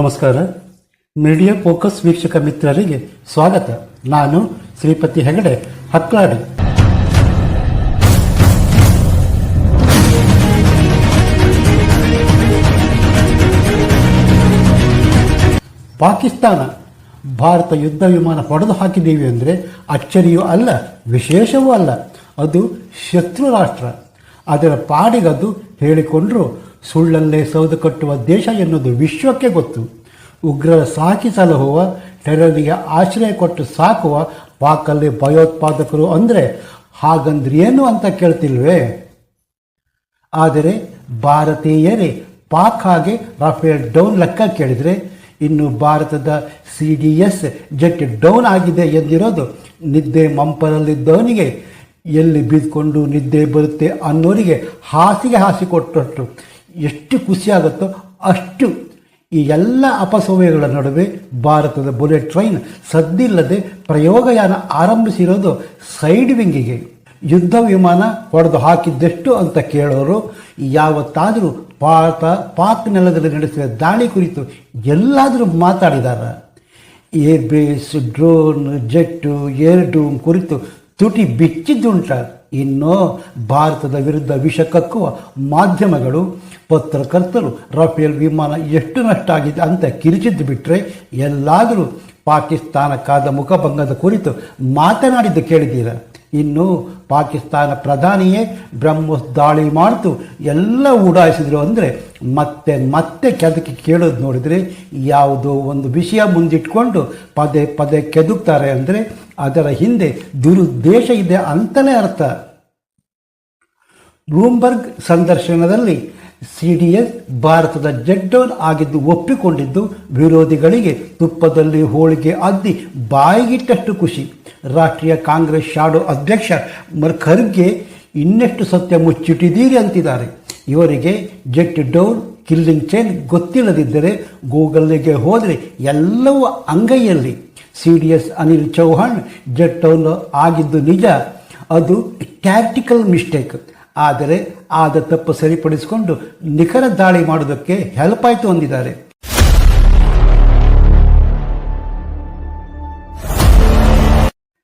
ನಮಸ್ಕಾರ. Media focus ವೀಕ್ಷಕ ಮಿತ್ರರಿಗೆ ಸ್ವಾಗತ. ನಾನು ಶ್ರೀಪತಿ ಹೆಗಡೆ ಹಕ್ಲಾಡಿ. ಪಾಕಿಸ್ತಾನ ಭಾರತ ಯುದ್ಧ ವಿಮಾನ ಹೊಡೆದು ಹಾಕಿದ್ದೀವಿ ಅಂದರೆ ಅಚ್ಚರಿಯೂ ಅಲ್ಲ, ವಿಶೇಷವೂ ಅಲ್ಲ. ಅದು ಶತ್ರು ರಾಷ್ಟ್ರ. ಅದರ ಪಾಡಿಗದು ಹೇಳಿಕೊಂಡರೂ ಸುಳ್ಳಲ್ಲೇ ಸೌದು ಕಟ್ಟುವ ದೇಶ ಎನ್ನುವುದು ವಿಶ್ವಕ್ಕೆ ಗೊತ್ತು. ಉಗ್ರರ ಸಾಕಿ ಸಲಹುವ, ಟೆರರಿಗೆ ಆಶ್ರಯ ಕೊಟ್ಟು ಸಾಕುವ ಪಾಕಲ್ಲಿ ಭಯೋತ್ಪಾದಕರು ಅಂದರೆ ಹಾಗಂದ್ರೇನು ಅಂತ ಕೇಳ್ತಿಲ್ವೇ? ಆದರೆ ಭಾರತೀಯರೇ ಪಾಕ್ ಹಾಗೆ ರಾಫೇಲ್ ಡೌನ್ ಲೆಕ್ಕ ಕೇಳಿದರೆ ಇನ್ನು ಭಾರತದ CDS ಜೆಟ್ ಡೌನ್ ಆಗಿದೆ ಎಂದಿರೋದು ನಿದ್ದೆ ಮಂಪರಲ್ಲಿದ್ದವನಿಗೆ ಎಲ್ಲಿ ಬಿದ್ದುಕೊಂಡು ನಿದ್ದೆ ಬರುತ್ತೆ ಅನ್ನೋರಿಗೆ ಹಾಸಿಗೆ ಹಾಸಿಕೊಟ್ಟಷ್ಟು ಎಷ್ಟು ಖುಷಿಯಾಗುತ್ತೋ ಅಷ್ಟು. ಈ ಎಲ್ಲ ಅಪಸವ್ಯಗಳ ನಡುವೆ ಭಾರತದ ಬುಲೆಟ್ ಟ್ರೈನ್ ಸದ್ದಿಲ್ಲದೆ ಪ್ರಯೋಗಯಾನ ಆರಂಭಿಸಿರೋದು ಸೈಡ್ ವಿಂಗಿಗೆ. ಯುದ್ಧ ವಿಮಾನ ಹೊಡೆದು ಹಾಕಿದ್ದೆಷ್ಟು ಅಂತ ಕೇಳೋರು ಯಾವತ್ತಾದರೂ ಪಾಕ್ ನೆಲದಲ್ಲಿ ನಡೆಸಿದ ದಾಳಿ ಕುರಿತು ಎಲ್ಲಾದರೂ ಮಾತಾಡಿದಾರ? Air base, drone, jet, air dome ಕುರಿತು ತುಟಿ ಬಿಚ್ಚಿದ್ದುಂಟ. ಇನ್ನು ಭಾರತದ ವಿರುದ್ಧ ವಿಷ ಕಕ್ಕುವ ಮಾಧ್ಯಮಗಳು, ಪತ್ರಕರ್ತರು ರಾಫೇಲ್ ವಿಮಾನ ಎಷ್ಟು ನಷ್ಟ ಆಗಿದೆ ಅಂತ ಕಿರಿಚಿದ್ದು ಬಿಟ್ಟರೆ ಎಲ್ಲಾದರೂ ಪಾಕಿಸ್ತಾನಕ್ಕಾದ ಮುಖಭಂಗದ ಕುರಿತು ಮಾತನಾಡಿದ್ದು ಕೇಳಿದ್ದೀರ? ಇನ್ನು ಪಾಕಿಸ್ತಾನ ಪ್ರಧಾನಿಯೇ ಬ್ರಹ್ಮೋಸ್ ದಾಳಿ ಮಾಡ್ತು ಎಲ್ಲ ಉಡಾಯಿಸಿದ್ರು ಅಂದರೆ ಮತ್ತೆ ಕೆದಕಿ ಕೇಳೋದು ನೋಡಿದರೆ ಯಾವುದೋ ಒಂದು ವಿಷಯ ಮುಂದಿಟ್ಕೊಂಡು ಪದೇ ಪದೇ ಕೆದಕ್ತಾರೆ ಅಂದರೆ ಅದರ ಹಿಂದೆ ದುರುದ್ದೇಶ ಇದೆ ಅಂತಲೇ ಅರ್ಥ. ಬ್ಲೂಮ್ಬರ್ಗ್ ಸಂದರ್ಶನದಲ್ಲಿ CDS ಭಾರತದ ಜೆಟ್ ಡೌನ್ ಆಗಿದ್ದು ಒಪ್ಪಿಕೊಂಡಿದ್ದು ವಿರೋಧಿಗಳಿಗೆ ತುಪ್ಪದಲ್ಲಿ ಹೋಳಿಗೆ ಅದ್ದಿ ಬಾಯಿಗಿಟ್ಟಷ್ಟು ಖುಷಿ. ರಾಷ್ಟ್ರೀಯ ಕಾಂಗ್ರೆಸ್ ಶಾಡೋ ಅಧ್ಯಕ್ಷ ಖರ್ಗೆ ಇನ್ನೆಷ್ಟು ಸತ್ಯ ಮುಚ್ಚಿಟ್ಟಿದ್ದೀರಿ ಅಂತಿದ್ದಾರೆ. ಇವರಿಗೆ ಜೆಟ್ ಡೌನ್ ಕಿಲ್ಲಿಂಗ್ ಚೈನ್ ಗೊತ್ತಿಲ್ಲದಿದ್ದರೆ ಗೂಗಲ್ಗೆ ಹೋದರೆ ಎಲ್ಲವೂ ಅಂಗೈಯಲ್ಲಿ. CDS Anil Chauhan jet down ಆಗಿದ್ದು ನಿಜ, ಅದು ಟ್ಯಾಕ್ಟಿಕಲ್ ಮಿಸ್ಟೇಕ್. ಆದರೆ ಆದ ತಪ್ಪು ಸರಿಪಡಿಸಿಕೊಂಡು ನಿಖರ ದಾಳಿ ಮಾಡೋದಕ್ಕೆ ಹೆಲ್ಪ್ ಆಯಿತು ಅಂದಿದ್ದಾರೆ.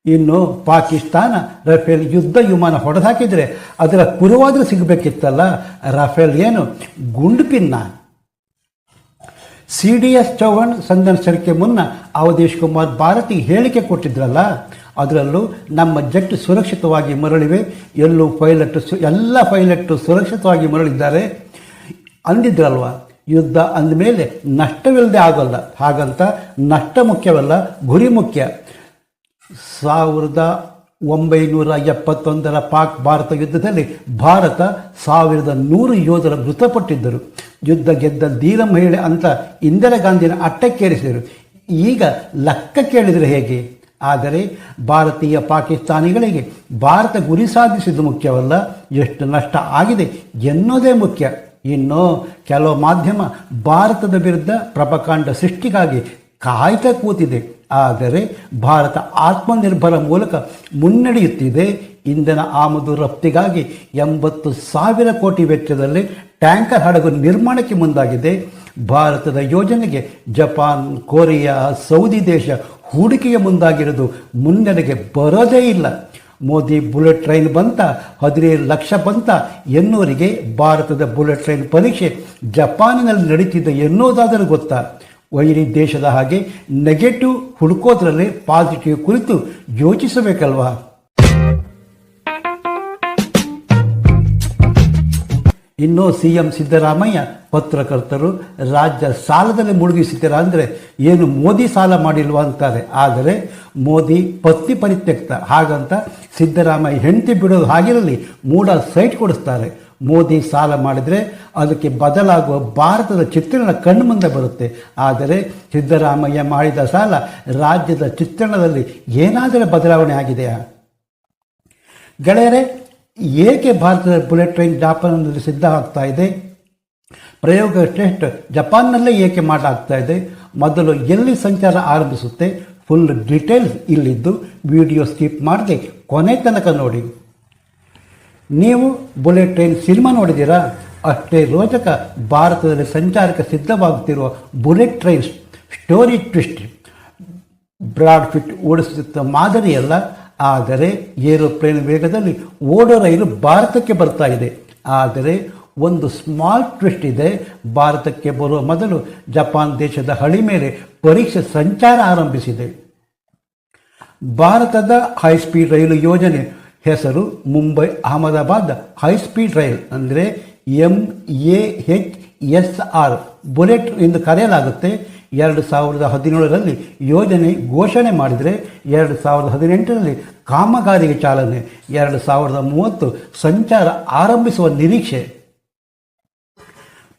ಇನ್ನು ಪಾಕಿಸ್ತಾನ ರಫೇಲ್ ಯುದ್ಧ ವಿಮಾನ ಹೊಡೆದಾಕಿದರೆ ಅದರ ಕುರುವಾದರೂ ಸಿಗಬೇಕಿತ್ತಲ್ಲ. ರಫೇಲ್ ಏನು ಗುಂಡು ಪಿನ್ನ? CDS ಚೌಹಾಣ್ ಸಂದರ್ಶನಕ್ಕೆ ಮುನ್ನ ಅವಧೇಶ್ ಕುಮಾರ್ ಭಾರತಿಗೆ ಹೇಳಿಕೆ ಕೊಟ್ಟಿದ್ರಲ್ಲ, ಅದರಲ್ಲೂ ನಮ್ಮ ಜೆಟ್ ಸುರಕ್ಷಿತವಾಗಿ ಮರಳಿವೆ, ಎಲ್ಲ ಪೈಲಟ್ಟು ಸುರಕ್ಷಿತವಾಗಿ ಮರಳಿದ್ದಾರೆ ಅಂದಿದ್ರಲ್ವ. ಯುದ್ಧ ಅಂದಮೇಲೆ ನಷ್ಟವಿಲ್ಲದೆ ಆಗೋಲ್ಲ. ಹಾಗಂತ ನಷ್ಟ ಮುಖ್ಯವಲ್ಲ, ಗುರಿ ಮುಖ್ಯ. 1971 ಪಾಕ್ ಭಾರತ ಯುದ್ಧದಲ್ಲಿ ಭಾರತ 1100 ಯೋಧರ ಮೃತಪಟ್ಟಿದ್ದರು. ಯುದ್ಧ ಗೆದ್ದ ಧೀರ ಮಹಿಳೆ ಅಂತ ಇಂದಿರಾ ಗಾಂಧಿನ ಅಟ್ಟಕ್ಕೇರಿಸಿದರು. ಈಗ ಲೆಕ್ಕ ಕೇಳಿದರೆ ಹೇಗೆ? ಆದರೆ ಭಾರತೀಯ ಪಾಕಿಸ್ತಾನಿಗಳಿಗೆ ಭಾರತ ಗುರಿ ಸಾಧಿಸಿದ್ದು ಮುಖ್ಯವಲ್ಲ, ಎಷ್ಟು ನಷ್ಟ ಆಗಿದೆ ಎನ್ನುವುದೇ ಮುಖ್ಯ. ಇನ್ನು ಕೆಲವು ಮಾಧ್ಯಮ ಭಾರತದ ವಿರುದ್ಧ ಪ್ರಪಕಾಂಡ ಸೃಷ್ಟಿಗಾಗಿ ಕಾಯ್ತಾ ಕೂತಿದೆ. ಆದರೆ ಭಾರತ ಆತ್ಮನಿರ್ಭರ ಮೂಲಕ ಮುನ್ನಡೆಯುತ್ತಿದೆ. ಇಂಧನ ಆಮದು ರಫ್ತಿಗಾಗಿ 80,000 ಕೋಟಿ ವೆಚ್ಚದಲ್ಲಿ ಟ್ಯಾಂಕರ್ ಹಡಗು ನಿರ್ಮಾಣಕ್ಕೆ ಮುಂದಾಗಿದೆ. ಭಾರತದ ಯೋಜನೆಗೆ ಜಪಾನ್, ಕೊರಿಯಾ, ಸೌದಿ ದೇಶ ಹೂಡಿಕೆಗೆ ಮುಂದಾಗಿರೋದು ಮುನ್ನಡೆಗೆ ಬರೋದೇ ಇಲ್ಲ. ಮೋದಿ ಬುಲೆಟ್ ಟ್ರೈನ್ ಬಂತ, 15 ಲಕ್ಷ ಬಂತ ಎನ್ನುವರಿಗೆ ಭಾರತದ ಬುಲೆಟ್ ಟ್ರೈನ್ ಪರೀಕ್ಷೆ ಜಪಾನಿನಲ್ಲಿ ನಡೀತಿದೆ ಎನ್ನುವುದಾದರೂ ಗೊತ್ತಾ? ವೈರಿ ದೇಶದ ಹಾಗೆ ನೆಗೆಟಿವ್ ಹುಡುಕೋದ್ರಲ್ಲಿ ಪಾಸಿಟಿವ್ ಕುರಿತು ಯೋಚಿಸಬೇಕಲ್ವಾ? ಇನ್ನು CM ಸಿದ್ದರಾಮಯ್ಯ ಪತ್ರಕರ್ತರು ರಾಜ್ಯ ಸಾಲದಲ್ಲಿ ಮುಳುಗಿಸಿದ್ದೀರ ಅಂದರೆ ಏನು ಮೋದಿ ಸಾಲ ಮಾಡಿಲ್ವಾ ಅಂತಾರೆ. ಆದರೆ ಮೋದಿ ಪತ್ನಿ ಪರಿತ್ಯಕ್ತ, ಹಾಗಂತ ಸಿದ್ದರಾಮಯ್ಯ ಹೆಂಡತಿ ಬಿಡೋದು ಹಾಗಿರಲಿ, ಮೂಡ ಸೈಟ್ ಕೊಡಿಸ್ತಾರೆ. ಮೋದಿ ಸಾಲ ಮಾಡಿದರೆ ಅದಕ್ಕೆ ಬದಲಾಗುವ ಭಾರತದ ಚಿತ್ರಣ ಕಣ್ಣು ಮುಂದೆ ಬರುತ್ತೆ. ಆದರೆ ಸಿದ್ದರಾಮಯ್ಯ ಮಾಡಿದ ಸಾಲ ರಾಜ್ಯದ ಚಿತ್ರಣದಲ್ಲಿ ಏನಾದರೂ ಬದಲಾವಣೆ ಆಗಿದೆಯಾ? ಗೆಳೆಯರೇ, ಏಕೆ ಭಾರತದ ಬುಲೆಟ್ ಟ್ರೈನ್ ಜಪಾನ್ನಲ್ಲಿ ಸಿದ್ಧ ಆಗ್ತಾ ಇದೆ? ಪ್ರಯೋಗ ಟೆಸ್ಟ್ ಜಪಾನ್ನಲ್ಲೇ ಏಕೆ ಮಾಡಲಾಗ್ತಾ ಇದೆ? ಮೊದಲು ಎಲ್ಲಿ ಸಂಚಾರ ಆರಂಭಿಸುತ್ತೆ? ಫುಲ್ ಡೀಟೇಲ್ಸ್ ಇಲ್ಲಿದ್ದು ವಿಡಿಯೋ ಸ್ಕಿಪ್ ಮಾಡದೆ ಕೊನೆ ತನಕ ನೋಡಿ. ನೀವು ಬುಲೆಟ್ ಟ್ರೈನ್ ಸಿನಿಮಾ ನೋಡಿದ್ದೀರಾ? ಅಷ್ಟೇ ರೋಚಕ ಭಾರತದಲ್ಲಿ ಸಂಚಾರಕ್ಕೆ ಸಿದ್ಧವಾಗುತ್ತಿರುವ bullet train story twist. Brad Pitt ಓಡಿಸುತ್ತ ಮಾದರಿಯಲ್ಲ, ಆದರೆ ಏರೋಪ್ಲೇನ್ ವೇಗದಲ್ಲಿ ಓಡೋ ರೈಲು ಭಾರತಕ್ಕೆ ಬರ್ತಾ ಇದೆ. ಆದರೆ ಒಂದು ಸ್ಮಾಲ್ ಟ್ವಿಸ್ಟ್ ಇದೆ. ಭಾರತಕ್ಕೆ ಬರುವ ಮೊದಲು ಜಪಾನ್ ದೇಶದ ಹಳಿ ಮೇಲೆ ಪರೀಕ್ಷೆ ಸಂಚಾರ ಆರಂಭಿಸಿದೆ. ಭಾರತದ ಹೈಸ್ಪೀಡ್ ರೈಲು ಯೋಜನೆ ಹೆಸರು ಮುಂಬೈ ಅಹಮದಾಬಾದ್ ಹೈಸ್ಪೀಡ್ ರೈಲ್, ಅಂದರೆ MAHSR ಬುಲೆಟ್ ಎಂದು ಕರೆಯಲಾಗುತ್ತೆ. 2017ರಲ್ಲಿ ಯೋಜನೆ ಘೋಷಣೆ ಮಾಡಿದರೆ 2018ರಲ್ಲಿ ಕಾಮಗಾರಿಗೆ ಚಾಲನೆ, 2030 ಸಂಚಾರ ಆರಂಭಿಸುವ ನಿರೀಕ್ಷೆ.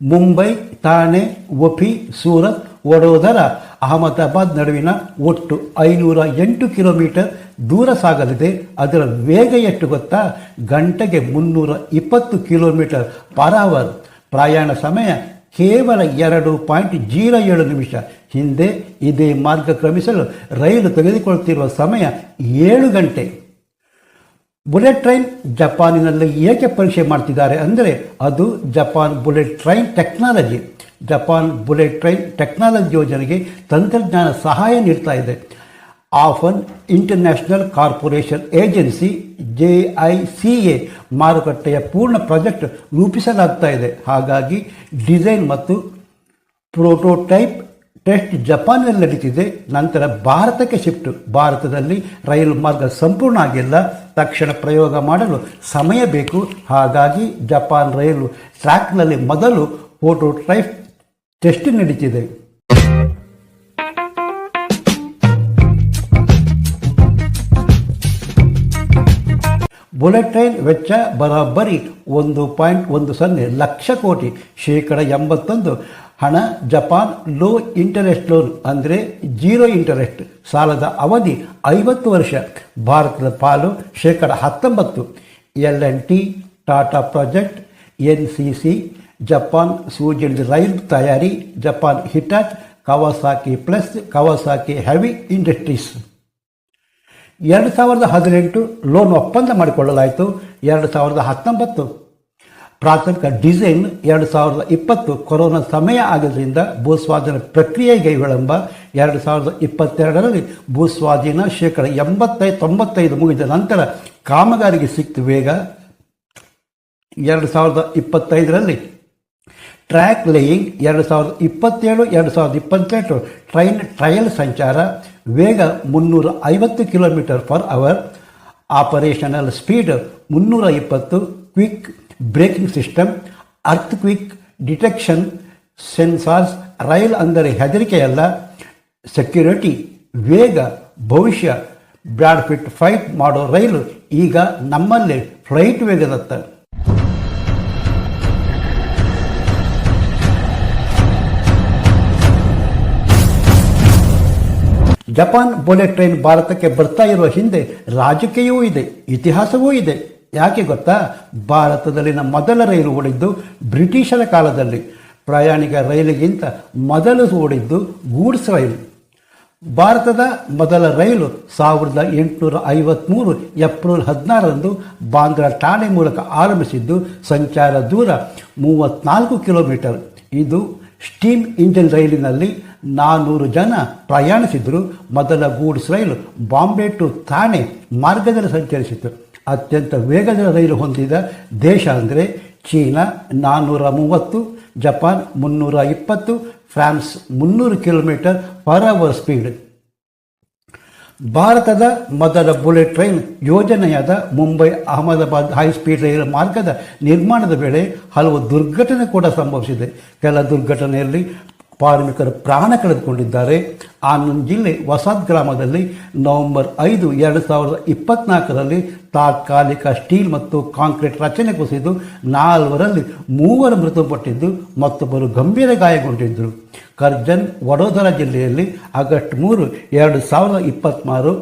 ಮುಂಬೈ, ಥಾಣೆ, ವಪಿ, ಸೂರತ್, ವಡೋದರ, ಅಹಮದಾಬಾದ್ ನಡುವಿನ ಒಟ್ಟು 508 ಕಿಲೋಮೀಟರ್ ದೂರ ಸಾಗಲಿದೆ. ಅದರ ವೇಗ ಎಷ್ಟು ಗೊತ್ತಾ? ಗಂಟೆಗೆ 320 ಕಿಲೋಮೀಟರ್ ಪರ್ ಅವರ್. ಪ್ರಯಾಣ ಸಮಯ ಕೇವಲ 2.07 ನಿಮಿಷ. ಹಿಂದೆ ಇದೇ ಮಾರ್ಗ ಕ್ರಮಿಸಲು ರೈಲು ತೆಗೆದುಕೊಳ್ಳುತ್ತಿರುವ ಸಮಯ 7 ಗಂಟೆ. ಬುಲೆಟ್ ಟ್ರೈನ್ ಜಪಾನಿನಲ್ಲಿ ಏಕೆ ಪರೀಕ್ಷೆ ಮಾಡ್ತಿದ್ದಾರೆ ಅಂದರೆ ಅದು Japan bullet train technology. Japan bullet train technology ಯೋಜನೆಗೆ ತಂತ್ರಜ್ಞಾನ ಸಹಾಯ ನೀಡ್ತಾ ಇದೆ. Often international corporation agency JICA ಮಾರುಕಟ್ಟೆಯ ಪೂರ್ಣ ಪ್ರಾಜೆಕ್ಟ್ ರೂಪಿಸಲಾಗ್ತಾ ಇದೆ. ಹಾಗಾಗಿ ಡಿಸೈನ್ ಮತ್ತು ಪ್ರೋಟೋಟೈಪ್ ಟೆಸ್ಟ್ ಜಪಾನ್ನಲ್ಲಿ ನಡೀತಿದೆ. ನಂತರ ಭಾರತಕ್ಕೆ ಶಿಫ್ಟ್. ಭಾರತದಲ್ಲಿ ರೈಲು ಮಾರ್ಗ ಸಂಪೂರ್ಣ ಆಗಿಲ್ಲ, ತಕ್ಷಣ ಪ್ರಯೋಗ ಮಾಡಲು ಸಮಯ ಬೇಕು. ಹಾಗಾಗಿ ಜಪಾನ್ ರೈಲು ಟ್ರ್ಯಾಕ್ನಲ್ಲಿ ಮೊದಲು ಪ್ರೋಟೋಟೈಪ್ ಟೆಸ್ಟ್ ನಡೀತಿದೆ. ಬುಲೆಟ್ ಟ್ರೈನ್ ವೆಚ್ಚ ಬರೋಬ್ಬರಿ 1.10 ಲಕ್ಷ ಕೋಟಿ, 81% ಹಣ ಜಪಾನ್ ಲೋ ಇಂಟರೆಸ್ಟ್ ಲೋನ್, ಅಂದರೆ 0 ಇಂಟರೆಸ್ಟ್ ಸಾಲದ ಅವಧಿ 50 ವರ್ಷ. ಭಾರತದ ಪಾಲು 19%. L&T, Tata project, NCC, Japan ಸೂಜಿಲ್ಡ್ ರೈಲ್ ತಯಾರಿ, Japan Hitachi, Kawasaki plus, Kawasaki heavy industries. 2018 loan ಒಪ್ಪಂದ ಮಾಡಿಕೊಳ್ಳಲಾಯಿತು. 2019 ಪ್ರಾಥಮಿಕ ಡಿಸೈನ್, 2020 ಕೊರೋನಾ ಸಮಯ ಆಗಿದ್ದರಿಂದ ಭೂಸ್ವಾಧೀನ ಪ್ರಕ್ರಿಯೆಗೆ ವಿಳಂಬ. 2022ರಲ್ಲಿ ಭೂಸ್ವಾಧೀನ 85-95 ಮುಗಿದ ನಂತರ ಕಾಮಗಾರಿಗೆ ಸಿಕ್ತು ವೇಗ. 2025ರಲ್ಲಿ ಟ್ರ್ಯಾಕ್ ಲೇಯಿಂಗ್. 2027-2028 ಟ್ರಯಲ್ ಸಂಚಾರ. ವೇಗ 350 kilometre per hour. Operational speed 320. Quick braking system, earthquake detection sensors. Rail ಅಂದರೆ ಹೆದರಿಕೆಯಲ್ಲ, ಸೆಕ್ಯೂರಿಟಿ. ವೇಗ ಭವಿಷ್ಯ. ಬ್ರಾಡ್ ಫಿಟ್ ಫೈಟ್ ಮಾಡೋ ರೈಲು ಈಗ ನಮ್ಮಲ್ಲಿ ಫ್ಲೈಟ್ ವೇಗದತ್ತ. ಜಪಾನ್ ಬುಲೆಟ್ ಟ್ರೈನ್ ಭಾರತಕ್ಕೆ ಬರ್ತಾ ಇರುವ ಹಿಂದೆ ರಾಜಕೀಯವೂ ಇದೆ, ಇತಿಹಾಸವೂ ಇದೆ. ಯಾಕೆ ಗೊತ್ತಾ? ಭಾರತದಲ್ಲಿನ ಮೊದಲ ರೈಲು ಓಡಿದ್ದು ಬ್ರಿಟಿಷರ ಕಾಲದಲ್ಲಿ. ಪ್ರಯಾಣಿಕ ರೈಲಿಗಿಂತ ಮೊದಲು ಓಡಿದ್ದು ಗೂಡ್ಸ್ ರೈಲು. ಭಾರತದ ಮೊದಲ ರೈಲು 1853 ಏಪ್ರಿಲ್ 16ರಂದು ಬಾಂದ್ರಾ ಠಾಣೆ ಮೂಲಕ ಆರಂಭಿಸಿದ್ದು. ಸಂಚಾರ ದೂರ 34 ಕಿಲೋಮೀಟರ್. ಇದು ಸ್ಟೀಮ್ ಇಂಜಿನ್ ರೈಲಿನಲ್ಲಿ 400 ಜನ ಪ್ರಯಾಣಿಸಿದರು. ಮೊದಲ goods rail Bombay to Thane ಮಾರ್ಗದಲ್ಲಿ ಸಂಚರಿಸಿತು. ಅತ್ಯಂತ ವೇಗದ ರೈಲು ಹೊಂದಿದ ದೇಶ ಅಂದರೆ China 430, Japan 320, France 300 kilometre per hour speed. ಭಾರತದ ಮೊದಲ ಬುಲೆಟ್ ಟ್ರೈನ್ ಯೋಜನೆಯಾದ ಮುಂಬೈ ಅಹಮದಾಬಾದ್ ಹೈಸ್ಪೀಡ್ ರೈಲು ಮಾರ್ಗದ ನಿರ್ಮಾಣದ ವೇಳೆ ಹಲವು ದುರ್ಘಟನೆ ಕೂಡ ಸಂಭವಿಸಿದೆ. ಕೆಲ ದುರ್ಘಟನೆಯಲ್ಲಿ ಕಾರ್ಮಿಕರು ಪ್ರಾಣ ಕಳೆದುಕೊಂಡಿದ್ದಾರೆ. ಆನಂದ್ ಜಿಲ್ಲೆ ವಸಾದ್ ಗ್ರಾಮದಲ್ಲಿ ನವೆಂಬರ್ 5, 2024ರಲ್ಲಿ ತಾತ್ಕಾಲಿಕ ಸ್ಟೀಲ್ ಮತ್ತು ಕಾಂಕ್ರೀಟ್ ರಚನೆ ಕುಸಿದು 4ರಲ್ಲಿ 3 ಮೃತಪಟ್ಟಿದ್ದು, ಮತ್ತೊಬ್ಬರು ಗಂಭೀರ ಗಾಯಗೊಂಡಿದ್ದರು. ಕರ್ಜನ್, ವಡೋದರ ಜಿಲ್ಲೆಯಲ್ಲಿ ಆಗಸ್ಟ್ 3, 2023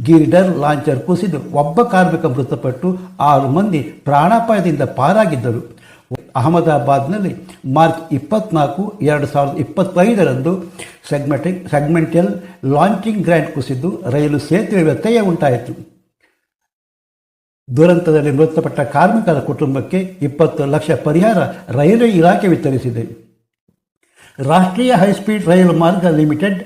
ಗಿರ್ಡರ್ ಲಾಂಚರ್ ಕುಸಿದು ಒಬ್ಬ ಕಾರ್ಮಿಕ ಮೃತಪಟ್ಟು 6 ಮಂದಿ ಪ್ರಾಣಾಪಾಯದಿಂದ ಪಾರಾಗಿದ್ದರು. ಅಹಮದಾಬಾದ್ನಲ್ಲಿ ಮಾರ್ಚ್ 24, 2025ರಂದು ಸೆಗ್ಮೆಂಟಲ್ ಲಾಂಚಿಂಗ್ ಗ್ರ್ಯಾಂಡ್ ಕುಸಿದು ರೈಲು ಸೇತುವೆ ವ್ಯತ್ಯಯ ಉಂಟಾಯಿತು. ದುರಂತದಲ್ಲಿ ಮೃತಪಟ್ಟ ಕಾರ್ಮಿಕರ ಕುಟುಂಬಕ್ಕೆ 20 ಲಕ್ಷ ಪರಿಹಾರ ರೈಲ್ವೆ ಇಲಾಖೆ ವಿತರಿಸಿದೆ. ರಾಷ್ಟ್ರೀಯ ಹೈಸ್ಪೀಡ್ ರೈಲು ಮಾರ್ಗ ಲಿಮಿಟೆಡ್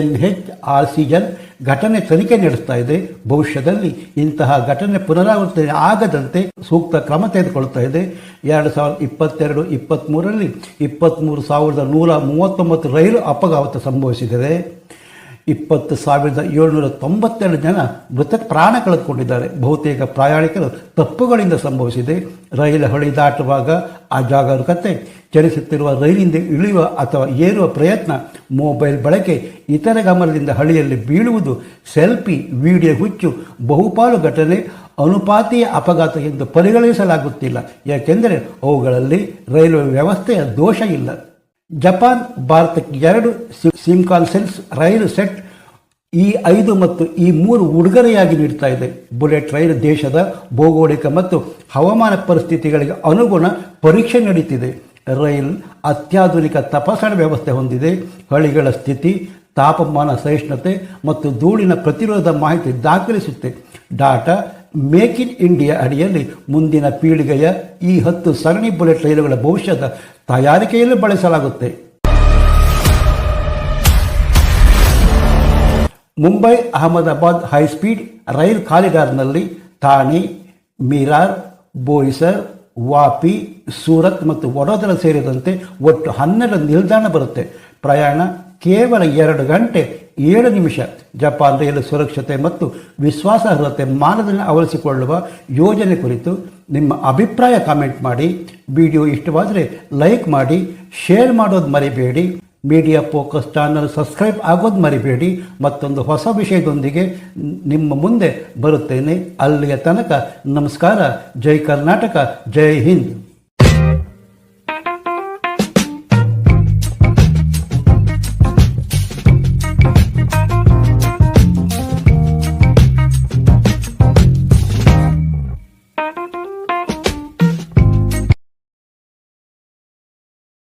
NHRCL ಘಟನೆ ತನಿಖೆ ನಡೆಸ್ತಾ ಇದೆ. ಭವಿಷ್ಯದಲ್ಲಿ ಇಂತಹ ಘಟನೆ ಪುನರಾವರ್ತನೆ ಆಗದಂತೆ ಸೂಕ್ತ ಕ್ರಮ ತೆಗೆದುಕೊಳ್ತಾ ಇದೆ. 2022-23ರಲ್ಲಿ 23,139 ರೈಲು ಅಪಘಾತ ಸಂಭವಿಸಿದರೆ 20,792 ಜನ ಪ್ರಾಣ ಕಳೆದುಕೊಂಡಿದ್ದಾರೆ. ಬಹುತೇಕ ಪ್ರಯಾಣಿಕರು ತಪ್ಪುಗಳಿಂದ ಸಂಭವಿಸಿದೆ. ರೈಲು ಹಳಿ ದಾಟುವಾಗ ಅಜಾಗರೂಕತೆ, ಚಲಿಸುತ್ತಿರುವ ರೈಲಿಂದ ಇಳಿಯುವ ಅಥವಾ ಏರುವ ಪ್ರಯತ್ನ, ಮೊಬೈಲ್ ಬಳಕೆ, ಇತರ ಗಮನದಿಂದ ಹಳಿಯಲ್ಲಿ ಬೀಳುವುದು, ಸೆಲ್ಫಿ, ವಿಡಿಯೋ ಹುಚ್ಚು ಬಹುಪಾಲು ಘಟನೆ ಅನುಪಾತೀಯ ಅಪಘಾತ ಎಂದು ಪರಿಗಣಿಸಲಾಗುತ್ತಿಲ್ಲ. ಯಾಕೆಂದರೆ ಅವುಗಳಲ್ಲಿ ರೈಲ್ವೆ ವ್ಯವಸ್ಥೆಯ ದೋಷ ಇಲ್ಲ. ಜಪಾನ್ ಭಾರತಕ್ಕೆ 2 ಶಿಂಕಾನ್ಸೆನ್ ರೈಲು ಸೆಟ್ E5 ಮತ್ತು E3 ಉಡುಗೊರೆಯಾಗಿ ನೀಡ್ತಾ ಇದೆ. ಬುಲೆಟ್ ರೈಲು ದೇಶದ ಭೌಗೋಳಿಕ ಮತ್ತು ಹವಾಮಾನ ಪರಿಸ್ಥಿತಿಗಳಿಗೆ ಅನುಗುಣ ಪರೀಕ್ಷೆ ನಡೆಯುತ್ತಿದೆ. ರೈಲು ಅತ್ಯಾಧುನಿಕ ತಪಾಸಣಾ ವ್ಯವಸ್ಥೆ ಹೊಂದಿದೆ. ಹಳಿಗಳ ಸ್ಥಿತಿ, ತಾಪಮಾನ ಸಹಿಷ್ಣುತೆ ಮತ್ತು ಧೂಳಿನ ಪ್ರತಿರೋಧ ಮಾಹಿತಿ ದಾಖಲಿಸುತ್ತೆ. ಡಾಟಾ ಮೇಕ್ ಇನ್ ಇಂಡಿಯಾ ಅಡಿಯಲ್ಲಿ ಮುಂದಿನ ಪೀಳಿಗೆಯ ಈ 10 ಸರಣಿ ಬುಲೆಟ್ ರೈಲುಗಳ ಭವಿಷ್ಯದ ತಯಾರಿಕೆಯಲ್ಲಿ ಬಳಸಲಾಗುತ್ತೆ. ಮುಂಬೈ ಅಹಮದಾಬಾದ್ ಹೈಸ್ಪೀಡ್ ರೈಲು ಕಾರಿಡಾರ್ನಲ್ಲಿ ಥಾಣೆ, ಮೀರಾರ್, ಬೋಯಿಸರ್, ವಾಪಿ, ಸೂರತ್ ಮತ್ತು ವಡೋದರ ಸೇರಿದಂತೆ ಒಟ್ಟು 12 ನಿಲ್ದಾಣ ಬರುತ್ತೆ. ಪ್ರಯಾಣ ಕೇವಲ 2 ಗಂಟೆ 7 ನಿಮಿಷ. ಜಪಾನ್ ರೈಲು ಸುರಕ್ಷತೆ ಮತ್ತು ವಿಶ್ವಾಸಾರ್ಹತೆ ಮಾನದಂಡ ಅಳವಡಿಸಿಕೊಳ್ಳುವ ಯೋಜನೆ ಕುರಿತು ನಿಮ್ಮ ಅಭಿಪ್ರಾಯ ಕಾಮೆಂಟ್ ಮಾಡಿ. ವಿಡಿಯೋ ಇಷ್ಟವಾದರೆ ಲೈಕ್ ಮಾಡಿ, ಶೇರ್ ಮಾಡೋದು ಮರಿಬೇಡಿ. ಮೀಡಿಯಾ ಫೋಕಸ್ ಚಾನಲ್ ಸಬ್ಸ್ಕ್ರೈಬ್ ಆಗೋದು ಮರಿಬೇಡಿ. ಮತ್ತೊಂದು ಹೊಸ ವಿಷಯದೊಂದಿಗೆ ನಿಮ್ಮ ಮುಂದೆ ಬರುತ್ತೇನೆ. ಅಲ್ಲಿಯ ತನಕ ನಮಸ್ಕಾರ. ಜೈ ಕರ್ನಾಟಕ, ಜೈ ಹಿಂದ್.